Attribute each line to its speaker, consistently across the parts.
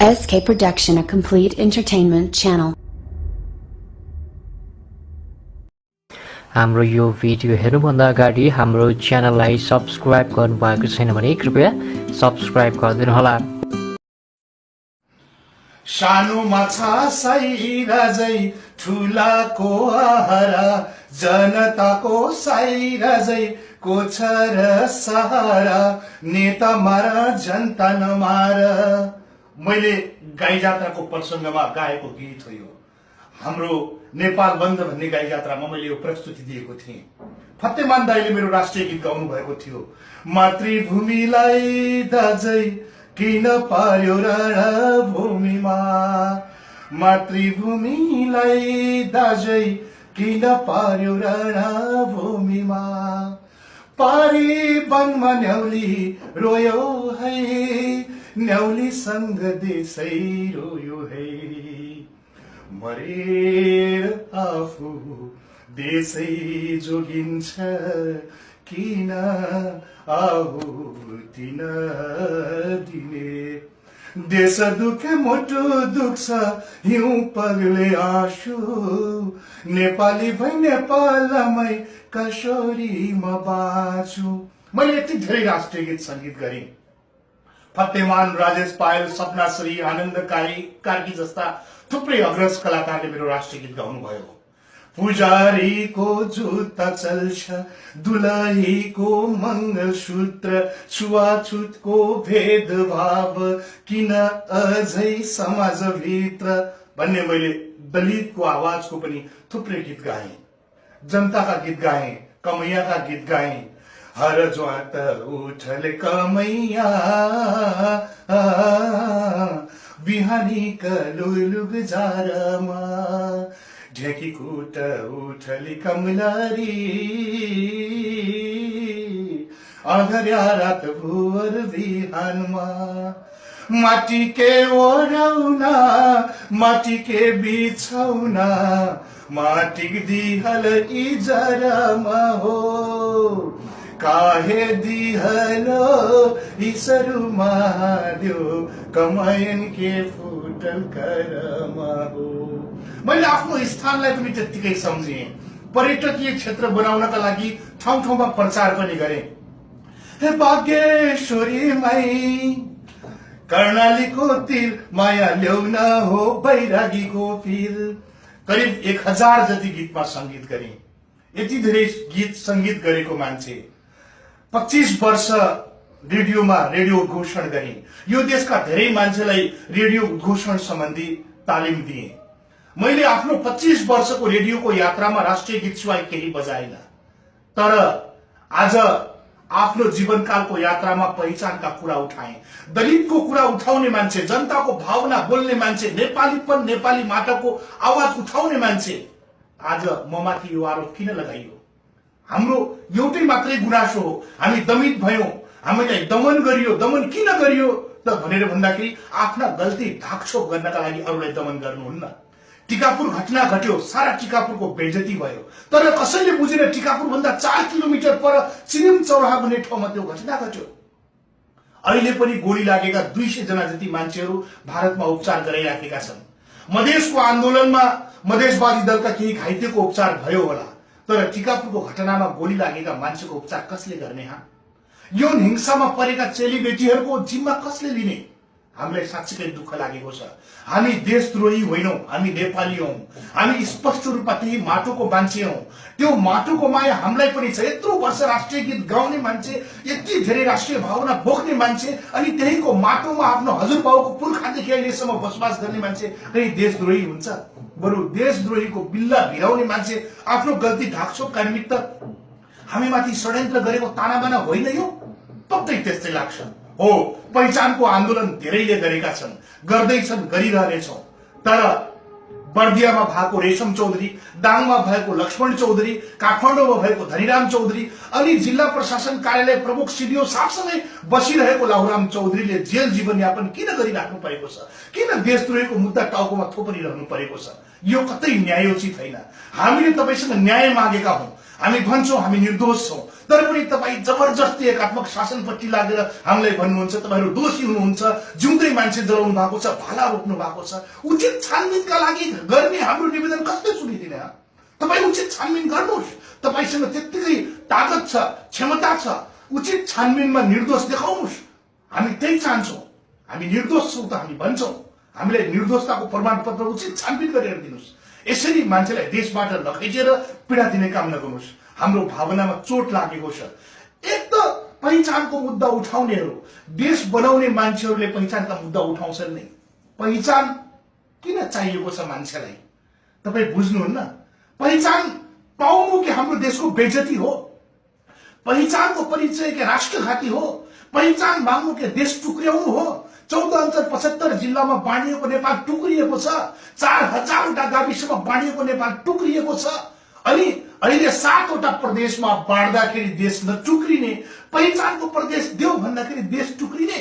Speaker 1: SK Production, a complete entertainment channel.
Speaker 2: हाम्रो यो video हेर्नुभन्दा अगाडि हाम्रो च्यानललाई सब्स्क्राइब गर्नुभएको छैन भने कृपया सब्स्क्राइब गरिदिनुहोला।
Speaker 3: सानो माछा साइराजै ठुलाको आहारा, जनताको साइराजै कोछर सहारा, नेता मार जनता नमार। मैले गाई जात्राको प्रसङ्गमा गाएको गीत हो यो। हाम्रो नेपाल बन्द भन्ने गाई जात्रामा मैले यो प्रस्तुति दिएको थिएँ। फतेमान दाइले मेरो राष्ट्रिय गीत गाउनु भएको थियो। मातृभूमिलाई दाजै किन पार्यो रणभूमिमा, मातृभूमिलाई दाजै किन पार्यो रणभूमिमा। पारी वनमा न्याउली रोयो है, न्याउलीसँग देशै रोयो है। मरेर आफू देशै जोगिन्छ, किन आहुति नदिने। देश दुखे मुटु दुख्छ, हिउँ पगले आँसु, नेपाली भई नेपालमै कसोरीमा बाँचु। मैले यति धेरै राष्ट्रिय गीत सङ्गीत गरेँ। फतेमान, राजेश पायल, सपना श्री, आनन्द कार्की जस्ता थुप्रै अग्रज कलाकारले मेरो राष्ट्रिय गीत गाउनुभयो। पुजारीको जुत्ता चल्छ, दुलहीको मङ्गलसूत्र, छुवाछुतको भेदभाव किन अझै समाजभित्र भन्ने मैले दलितको आवाजको पनि थुप्रै गीत गाएँ। जनताका गीत गाएँ, कमैयाका गीत गाएँ। हर ज्वात उठले कमैया, बिहानीका लुलुग जारमा, ढेकी कुट उठली कमलारी, अघर्या रात भुवर बिहानमा। माटी के ओढाउना, माटी के बिछाउना, माटी दिहल इजरमा हो। काहे दिहलो ईश्वरमा द्यो, कमायन के फुटल करमा हो। मैले आफ्नो स्थानलाई पनि त्यत्तिकै सम्झेँ। पर्यटकीय क्षेत्र बनाउनका लागि ठाउँ ठाउँमा प्रचार पनि गरेँ। हे बागेश्वरीमै कर्णालीको तिर माया ल्याउन हो बैरागीको पीर। करिब 1000 जति गीतमा सङ्गीत गरेँ। यति धेरै गीत सङ्गीत गरेको मान्छे। 25 वर्ष रेडियोमा रेडियो उद्घोषण गरेँ। यो देशका धेरै मान्छेलाई रेडियो उद्घोषण सम्बन्धी तालिम दिएँ। मैले आफ्नो 25 वर्षको रेडियोको यात्रामा राष्ट्रिय गीत सिवाय केही बजाइन। तर आज आफ्नो जीवनकालको यात्रामा पहिचानका कुरा उठाएँ। दलितको कुरा उठाउने मान्छे, जनताको भावना बोल्ने मान्छे, नेपालीपन, नेपाली माटोको आवाज उठाउने मान्छे। आज ममाथि यो आरोप किन लगाइयो? हाम्रो एउटै मात्रै गुनासो हो, हामी दमित भयौं, हामीलाई दमन गरियो। दमन किन गरियो त भनेर भन्दाखेरि आफ्ना गल्ती ढाकछोप गर्नका लागि अरूलाई दमन गर्नुहुन्न। टिकापुर घटना घट्यो, सारा टिकापुरको बेइज्जती भयो। तर कसैले बुझेन, टिकापुर भन्दा 4 किलोमिटर पर चिनिम चौराहा भन्ने ठाउँमा त्यो घटना घट्यो। अहिले पनि गोली लागेका 200 जना जति मान्छेहरू भारतमा उपचार गराइराखेका छन्। मधेसको आन्दोलनमा मधेसवादी दलका केही घाइतेको उपचार भयो होला, तर टिकापुरको घटनामा गोली लागेका मान्छेको उपचार कसले गर्ने? यौन हिंसामा परेका चेलीबेटीहरूको जिम्मा कसले लिने? हामीलाई साँच्चै दुःख लागेको छ। हामी देशद्रोही होइनौं, हामी नेपाली हौं। हामी स्पष्ट रूपमा त्यही माटोको मान्छे हौं। त्यो माटोको माया हामीलाई पनि छ। यत्रो वर्ष राष्ट्रिय गीत गाउने मान्छे, यति धेरै राष्ट्रिय भावना बोक्ने मान्छे, अनि त्यहीको माटोमा आफ्नो हजुरबाउको पुर्खादेखि अहिलेसम्म बसोबास गर्ने मान्छे कहीं देशद्रोही हुन्छ? बरु देशद्रोहीको बिल्ला भिराउने मान्छे आफ्नो गल्ती ढाकछोपका निमित्त हामीमाथि षड्यन्त्र गरेको तानाबाना होइन यो? पक्कै त्यस्तै लाग्छ। हो, पहिचानको आन्दोलन धेरैले गरेका छन्, गर्दैछन्, गरिरहनेछौं। तर बर्दियामा भएको रेशम चौधरी, दाङमा भएको लक्ष्मण चौधरी, काठमाडौँमा भएको धनीराम चौधरी, अनि जिल्ला प्रशासन कार्यालय प्रमुख सिडिओ साहबसँगै बसिरहेको लाहुराम चौधरीले जेल जीवनयापन किन गरिराख्नु परेको छ? किन देशद्रोहीको मुद्दा टाउकोमा थोपरिरहनु परेको छ? यो कतै न्यायोचित होइन। हामीले तपाईसँग न्याय मागेका हौं। हामी भन्छौं हामी निर्दोष छौं, तर पनि तपाईँ जबरजस्ती एकात्मक शासनपट्टि लागेर हामीलाई भन्नुहुन्छ तपाईहरू दोषी हुनुहुन्छ, जिउँदै मान्छे जलाउनु भएको छ, भाला रोप्नु भएको छ। उचित छानबिनका लागि गर्ने हाम्रो निवेदन कसले सुनिदिने? तपाईँ उचित छानबिन गर्नुहोस्, तपाईसँग त्यत्तिकै ताकत छ, क्षमता छ, उचित छानबिनमा निर्दोष देखाउनुहोस्। हामी त्यही चाहन्छौँ। हामी निर्दोष छौँ त हामी भन्छौँ, हामीलाई निर्दोषताको प्रमाणपत्र उचित छानबिन गरेर दिनुहोस्। यसरी मान्छेलाई देशबाट नखिचेर पीडा दिने काम नगर्नुहोस्। हाम्रो भावनामा चोट लागेको छ। एक त पहिचानको मुद्दा उठाउनेहरू, देश बनाउने मान्छेहरूले पहिचानका मुद्दा उठाउँछन् नै। पहिचान किन चाहिएको छ मान्छेलाई तपाईँ बुझ्नुहुन्न? पहिचान पाउनु कि हाम्रो देशको बेइज्जती हो? पहिचानको परिचय के राष्ट्रघाती हो? पहिचान माग्नु के देश टुक्र्याउनु हो? 14 अञ्चल 75 जिल्लामा बाँडिएको नेपाल टुक्रिएको छ। 4000 वटा गाविसमा बाँडिएको नेपाल टुक्रिएको छ। अनि अहिले 7 वटा प्रदेशमा बाँड्दाखेरि देश नटुक्रिने, पहिचानको प्रदेश देऊ भन्दाखेरि देश टुक्रिने।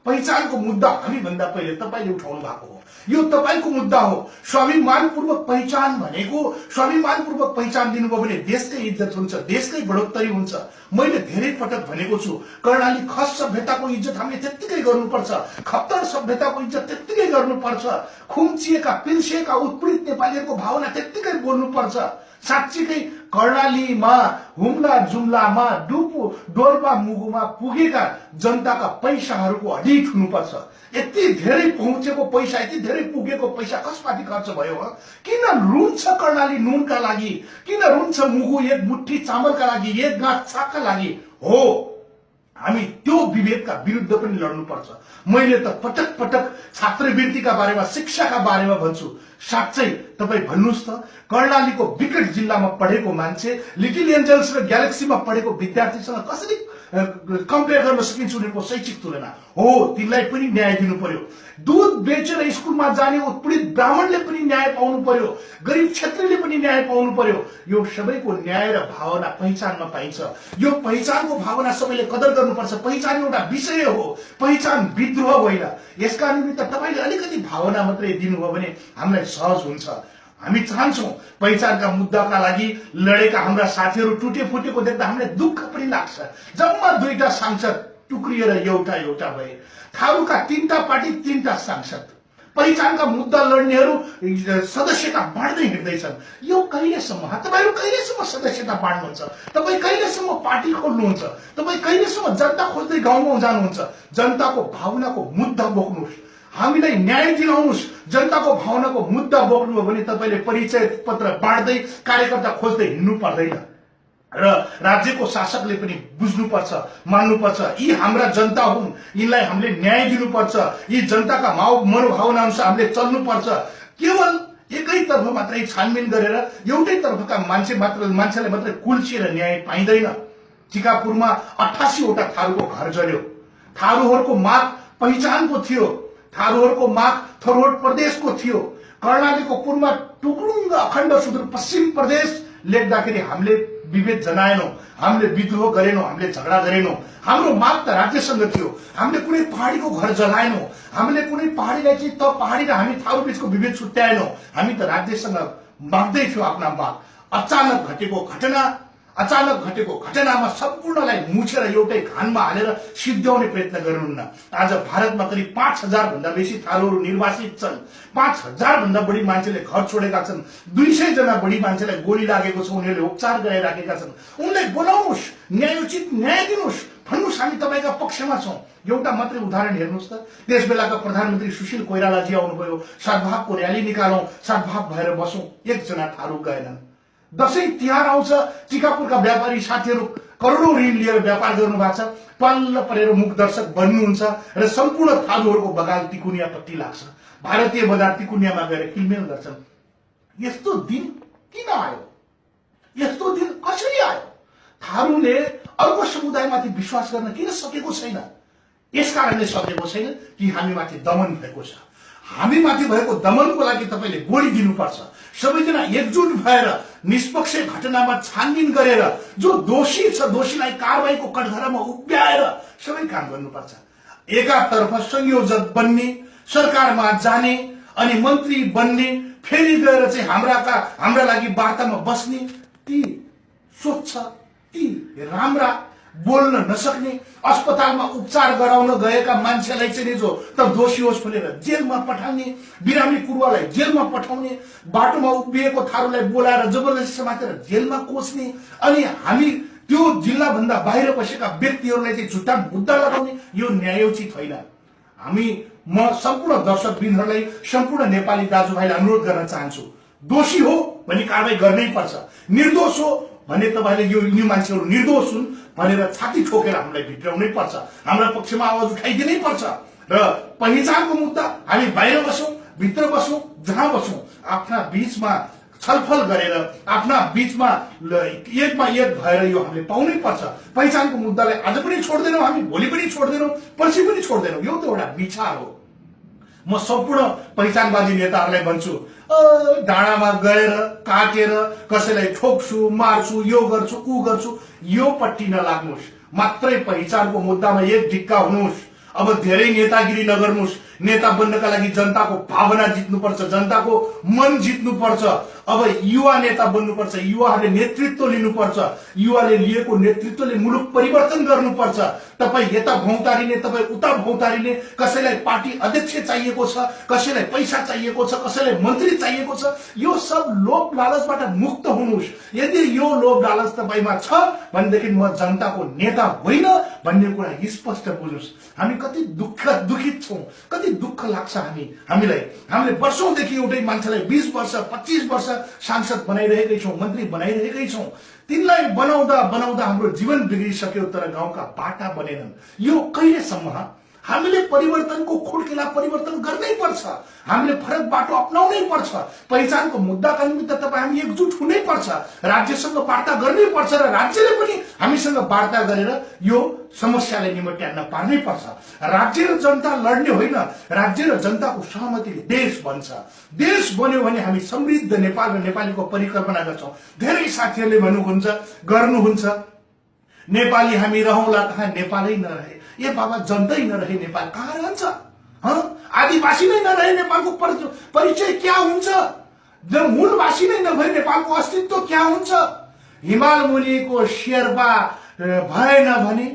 Speaker 3: पहिचानको मुद्दा हामी भन्दा पहिले तपाईले उठाउनु भएको हो। यो तपाईको मुद्दा हो। स्वाभिमानपूर्वक पहिचान भनेको, स्वाभिमानपूर्वक पहिचान दिनुभयो भने देशकै इज्जत हुन्छ, देशकै बढोत्तरी हुन्छ। मैले धेरै पटक भनेको छु, कर्णाली खस सभ्यताको इज्जत हामीले त्यत्तिकै गर्नुपर्छ, खप्तर सभ्यताको इज्जत त्यत्तिकै गर्नुपर्छ, खुम्चिएका पिल्सिएका उत्पीडित नेपालीहरूको भावना त्यत्तिकै बोल्नुपर्छ। साँच्चीकै कर्णालीमा, हुम्ला जुम्लामा, डोल्पा मुगुमा पुगेका जनताका पैसाहरूको अडिट हुनुपर्छ। यति धेरै पहुँचेको पैसा, यति धेरै पुगेको पैसा कसपाटी खर्च भयो? किन रुन्छ कर्णाली नुनका लागि? किन रुन्छ मुगु एक मुट्ठी चामलका लागि, एक गाँठ सागका लागि? हो, हामी त्यो विभेदका विरुद्ध पनि लड्नुपर्छ। मैले त पटक पटक छात्रवृत्तिका बारेमा, शिक्षाका बारेमा भन्छु। साँच्चै तपाईँ भन्नुहोस् त, कर्णालीको विकट जिल्लामा पढेको मान्छे लिटिल एन्जल्स र ग्यालेक्सीमा पढेको विद्यार्थीसँग कसरी कम्पेयर गर्न सकिन्छ उनीहरूको शैक्षिक तुलना? हो, तिनलाई पनि न्याय दिनु पर्यो। दूध बेचेर स्कुलमा जाने उत्पीडित ब्राह्मणले पनि न्याय पाउनु पर्यो, गरिब क्षेत्रीले पनि न्याय पाउनु पर्यो। यो सबैको न्याय र भावना पहिचानमा पाइन्छ। यो पहिचानको भावना सबैले कदर गर्नुपर्छ। पहिचान एउटा विषय हो, पहिचान विद्रोह होइन। यसका निमित्त तपाईले अलिकति भावना मात्रै दिनुभयो भने हामीलाई सहज हुन्छ। हामी चाहन्छौँ पहिचानका मुद्दाका लागि लडेका हाम्रा साथीहरू टुटे फुटेको देख्दा हामीलाई दुःख पनि लाग्छ। जम्मा 2टा सांसद टुक्रिएर एउटा भए। थारूका 3टा पार्टी 3टा सांसद। पहिचानका मुद्दा लड्नेहरू सदस्यता बाँड्दै हिँड्दैछन्। यो कहिलेसम्म? तपाईहरू कहिलेसम्म सदस्यता बाँड्नुहुन्छ? तपाईँ कहिलेसम्म पार्टी खोल्नुहुन्छ? तपाईँ कहिलेसम्म जनता खोज्दै गाउँमा जानुहुन्छ? जनताको भावनाको मुद्दा बोक्नुहोस्, हामीलाई न्याय दिलाउनुहोस्। जनताको भावनाको मुद्दा बोक्नुभयो भने तपाईँले परिचय पत्र बाँड्दै कार्यकर्ता खोज्दै हिँड्नु पर्दैन। र राज्यको शासकले पनि बुझ्नुपर्छ, मान्नुपर्छ, यी हाम्रा जनता हुन्, यिनलाई हामीले न्याय दिनुपर्छ। यी जनताका मनोभावना अनुसार हामीले चल्नुपर्छ। केवल एकैतर्फ मात्रै छानबिन गरेर एउटै तर्फका मान्छेलाई मात्रै कुल्चिएर न्याय पाइँदैन। टिकापुरमा 88 वटा थारूको घर जल्यो। थारूहरूको माग पहिचानको थियो। थारूहरूको माग थोरहोट प्रदेशको थियो। कर्णालीको पूर्वमा टुक्रुङ्ग अखण्ड सुदूरपश्चिम प्रदेश लेख्दाखेरि हामीले विभेद जनाएनौं, हामीले विद्रोह गरेनौं, हामीले झगडा गरेनौं। हाम्रो माग त राज्यसँग थियो। हामीले कुनै पहाडीको घर जलाएनौं, हामीले कुनै पहाडीलाई चाहिँ त पहाडी र हामी थारू बीचको विभेद छुट्याएनौं। हामी त राज्यसँग माग्दै थियो आफ्ना माग। अचानक घटेको घटनामा सम्पूर्णलाई मुछेर एउटै खानमा हालेर सिद्ध्याउने प्रयत्न गर्नुहुन्न। आज भारतमा करिब 5000 भन्दा बेसी थारूहरू निर्वासित छन्। 5000 भन्दा बढी मान्छेले घर छोडेका छन्। 200 जना बढी मान्छेलाई गोली लागेको छ, उनीहरूले उपचार गराइराखेका छन्। उनलाई बोलाउनुहोस्, न्यायोचित न्याय दिनुहोस्, भन्नुहोस् हामी तपाईका पक्षमा छौं। एउटा मात्रै उदाहरण हेर्नुहोस् त, त्यसबेलाका प्रधानमन्त्री सुशील कोइरालाजी आउनुभयो, सद्भावको र्याली निकालौं, सद्भाव भएर बसौं, एकजना थारू गएनन्। दशैं तिहार आउँछ, टिकापुरका व्यापारी साथीहरू करोडौं ऋण लिएर व्यापार गर्नु भएको छ, पल्ल परेर मुखदर्शक बन्नुहुन्छ र सम्पूर्ण थारूहरूको बगान तिकुनियापट्टि लाग्छ। भारतीय बजार तिकुनियामा गएर किनमेल गर्छन्। यस्तो दिन किन आयो? यस्तो दिन कसरी आयो? थारूले अर्को समुदायमाथि विश्वास गर्न किन सकेको छैन? यसकारणले सकेको छैन कि हामीमाथि दमन भएको छ। हामीमाथि भएको दमनको लागि तपाईले गोली दिनुपर्छ। सबैजना एकजुट भएर निष्पक्ष घटनामा छानबिन गरेर जो दोषी छ दोषीलाई कारबाहीको कठघरामा उभ्याएर सबै काम गर्नुपर्छ। एकातर्फ संयोजक बन्ने, सरकारमा जाने अनि मन्त्री बन्ने, फेरि गएर चाहिँ हाम्रा लागि वार्तामा बस्ने, ती सोच छ, ती राम्रा बोल्न नसक्ने अस्पतालमा उपचार गराउन गएका मान्छेलाई चाहिँ जो त दोषी होस् भनेर जेलमा पठाउने, बिरामी कुरुवालाई जेलमा पठाउने, बाटोमा उभिएको थारूलाई बोलाएर जबरजस्ती समातेर जेलमा कोस्ने, अनि हामी त्यो जिल्ला भन्दा बाहिर बसेका व्यक्तिहरूलाई चाहिँ झुट्टा मुद्दा लगाउने, यो न्यायोचित होइन। म सम्पूर्ण दर्शकवृन्दहरूलाई, सम्पूर्ण नेपाली दाजुभाइलाई अनुरोध गर्न चाहन्छु, दोषी हो भने कारबाही गर्नै पर्छ, निर्दोष हो भने तपाईले यो मान्छेहरू निर्दोष हुन् भनेर छाती ठोकेर हामीलाई भित्राउनै पर्छ, हाम्रा पक्षमा आवाज उठाइदिनै पर्छ। र पहिचानको मुद्दा हामी बाहिर बसौं, भित्र बसौं, जहाँ बसौं, आफ्ना बीचमा छलफल गरेर आफ्ना बीचमा एकमा एक भएर यो हामीले पाउनै पर्छ। पहिचानको मुद्दालाई आज पनि छोड्दैनौँ हामी, भोलि पनि छोड्दैनौँ, पर्सि पनि छोड्दैनौँ, यो त एउटा विचार हो। म सम्पूर्ण पहिचानवादी नेताहरूलाई भन्छु, डाँडामा गएर काटेर कसैलाई ठोक्छु, मार्छु, यो गर्छु, ऊ गर्छु, यो पट्टि नलाग्नुहोस्। मात्रै पहिचानको मुद्दामा एक ढिक्का हुनुहोस्। अब धेरै नेतागिरी नगर्नुहोस्। नेता बन्नका लागि जनताको भावना जित्नुपर्छ, जनताको मन जित्नुपर्छ। अब युवा नेता बन्नुपर्छ, युवाहरूले नेतृत्व लिनुपर्छ, युवाले लिएको नेतृत्वले मुलुक परिवर्तन गर्नुपर्छ। तपाईँ यता भौतारिने, तपाईँ उता भौतारिने, कसैलाई पार्टी अध्यक्ष चाहिएको छ, कसैलाई पैसा चाहिएको छ, कसैलाई मन्त्री चाहिएको छ, यो सब लोभ लालचबाट मुक्त हुनुहोस्। यदि यो लोभ लालच तपाईमा छ भनेदेखि म जनताको नेता होइन भन्ने कुरा स्पष्ट बुझ्नुहोस्। हामी कति दुखित छौं, कति दुःख लाग्छ हामीले वर्षौंदेखि एउटै मान्छेलाई 20 वर्ष 25 वर्ष सांसद बनाइरहेकै छौं, मन्त्री बनाइरहेकै छौं। तिनलाई बनाउँदा बनाउँदा हाम्रो जीवन बिग्रिसक्यो, तर गाउँका बाटा बनेनन्। यो कहिलेसम्म? हामीले परिवर्तनको खुड्किला परिवर्तन गर्नै पर्छ, हामीले फरक बाटो अपनाउनै पर्छ। पहिचानको मुद्दाका निमित्त तपाईँ हामी एकजुट हुनै पर्छ, राज्यसँग वार्ता गर्नै पर्छ र राज्यले पनि हामीसँग वार्ता गरेर यो समस्यालाई निमट्याउन पार्नै पर्छ। राज्य र जनता लड्ने होइन, राज्य र जनताको सहमतिले देश बन्छ। देश बन्यो भने हामी समृद्ध नेपाल र नेपालीको परिकल्पना गर्छौं। धेरै साथीहरूले गर्नुहुन्छ नेपाली हामी रहौंला कहाँ नेपालै नरहे, ए बाबा जनतै नरहे नेपाल कहाँ रहन्छ? आदिवासी नै नरहे नेपालको परिचय क्या हुन्छ? जब मूलवासी नै नभए नेपालको अस्तित्व क्या हुन्छ? हिमाल मुनिको शेर्पा भएन भने,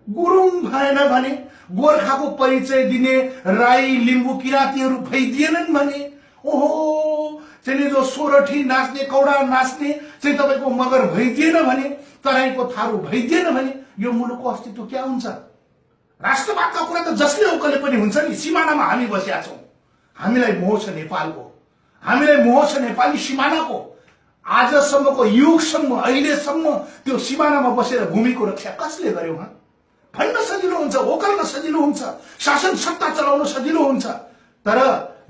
Speaker 3: गुरुङ भएन भने, गोर्खाको परिचय दिने राई लिम्बू किराँतीहरू भइदिएनन् भने, ओहो चाहिँ जो सोरठी नाच्ने, कौडा नाच्ने चाहिँ तपाईको मगर भइदिएन भने, तराईको थारू भइदिएन भने, यो मुलुकको अस्तित्व क्या हुन्छ? राष्ट्रवादका कुरा त जसले ओकले पनि हुन्छ नि। सीमानामा हामी बसेका छौं, हामीलाई मोह छ नेपालको, हामीलाई मोह छ नेपाली सीमानाको। आजसम्मको युगसम्म, अहिलेसम्म त्यो सीमानामा बसेर भूमिको रक्षा कसले गर्यो? भन्न सजिलो हुन्छ, ओकल्न सजिलो हुन्छ, शासन सत्ता चलाउन सजिलो हुन्छ, तर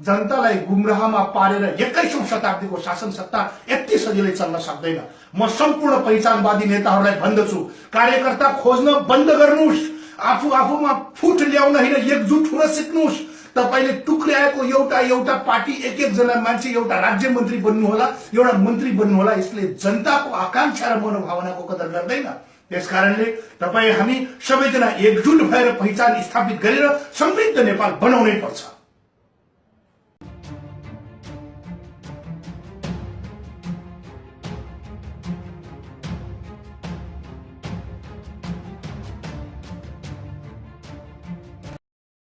Speaker 3: जनतालाई गुमराहमा पारेर 21औं शताब्दीको शासन सत्ता यति सजिलै चल्न सक्दैन। म सम्पूर्ण पहिचानवादी नेताहरूलाई भन्दछु, कार्यकर्ता खोज्न बन्द गर्नुहोस्, आफूमा फुट ल्याउन होइन, एकजुट हुन सिक्नुहोस्। तपाईले टुक्र्याएको एउटा पार्टी, एक जना मान्छे एउटा राज्य मन्त्री बन्नु होला, एउटा मन्त्री बन्नु होला, यसले जनताको आकांक्षा र मनोभावनाको कदर गर्दैन। त्यसकारणले तपाईँ हामी सबैजना एकजुट भएर पहिचान स्थापित गरेर समृद्ध नेपाल बनाउनै पर्छ।